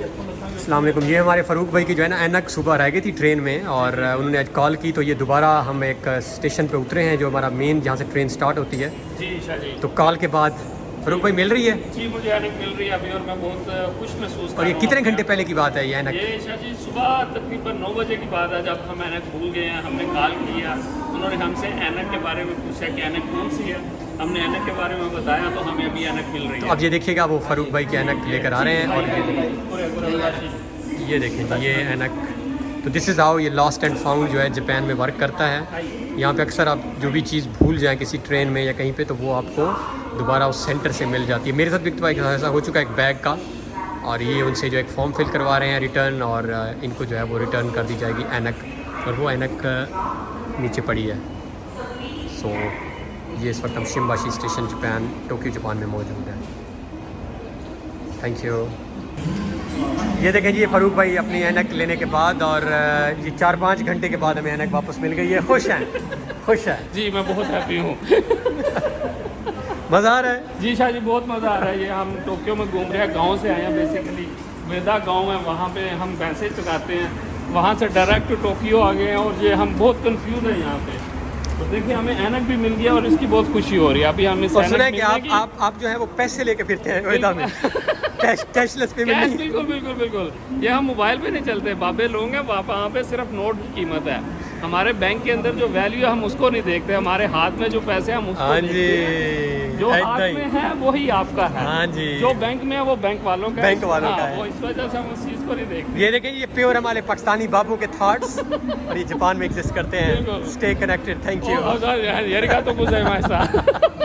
अस्सलाम वालेकुम। ये हमारे फ़ारूक भाई की जो है ना ऐनक सुबह रह गई थी ट्रेन में, और उन्होंने आज कॉल की तो ये दोबारा हम एक स्टेशन पे उतरे हैं जो हमारा मेन जहाँ से ट्रेन स्टार्ट होती है। जी ईशा जी। तो कॉल के बाद फ़ारूक भाई मिल रही है जी मुझे ऐनक मिल रही है अभी और मैं बहुत खुश महसूस कर और ये रहा हूँ। कितने घंटे पहले की बात है ये ऐनक? ये ईशा जी सुबह तकरीबन 9 बजे की बात है जब हम ऐनक भूल गए हैं। हमने कॉल किया, उन्होंने हमसे ऐनक के बारे में पूछा कि ऐनक कौन सी है। हमने ऐनक के बारे में बताया तो हमें अभी ऐनक मिल रही तो है। अब ये देखिएगा वो फ़ारूक भाई की ऐनक लेकर आ रहे हैं और ये देखें जी ये ऐनक। तो दिस इज़ हाउ ये लॉस्ट एंड फाउंड जो है जापान में वर्क करता है। यहाँ पे अक्सर आप जो भी चीज़ भूल जाएं किसी ट्रेन में या कहीं पे तो वो आपको दोबारा उस सेंटर से मिल जाती है। मेरे साथ भी एक ऐसा हो चुका है एक बैग का, और ये उनसे जो एक फॉर्म फिल करवा रहे हैं रिटर्न, और इनको जो है वो रिटर्न कर दी जाएगी ऐनक, और वो ऐनक नीचे पड़ी है। सो ये इस वक्त हम शिम्बाशी स्टेशन जापान टोक्यो जापान में मौजूद है। Thank you. ये देखें जी ये फ़ारूक भाई अपनी ऐनक लेने के बाद, और ये 4-5 घंटे के बाद हमें ऐनक वापस मिल गई है। खुश हैं? खुश हैं जी मैं बहुत हैप्पी हूँ। मज़ा आ रहा है? जी शाह जी बहुत मज़ा आ रहा है। ये हम टोक्यो में घूम रहे हैं, गांव से आए हैं बेसिकली। वेदा गांव है, वहाँ पे हम भैंसे चलाते हैं, वहाँ से डायरेक्ट टोक्यो आ गए हैं और ये हम बहुत कंफ्यूज हैं यहाँ पे। तो देखिए हमें ऐनक भी मिल गया और इसकी बहुत खुशी हो रही है। अभी हम इस और सुना है ऐनक कि आप जो है वो पैसे लेके फिरते हैं वेदा में। कैशलेस पेमेंट कैश नहीं? बिल्कुल बिल्कुल बिल्कुल। ये हम मोबाइल पे नहीं चलते, बाबे लोग हैं वहाँ पे सिर्फ नोट की कीमत है। हमारे बैंक के अंदर जो वैल्यू है हम उसको नहीं देखते, हमारे हाथ में जो पैसे हैं हम उसको हाँ देखते हैं। जी, जो ऐसा हाथ ही। में है वही आपका है। हाँ जी। जो बैंक में है वो बैंक वालों का है। बैंक वालों का है। वो इस वजह से हम उस चीज़ को नहीं देखते। ये देखें ये प्योर हमारे पाकिस्तानी बाबू के थॉट्स, और ये जापान में एग्जिस्ट करते हैं। बिल्कुल। Stay connected. Thank you. यार का तो गुज़र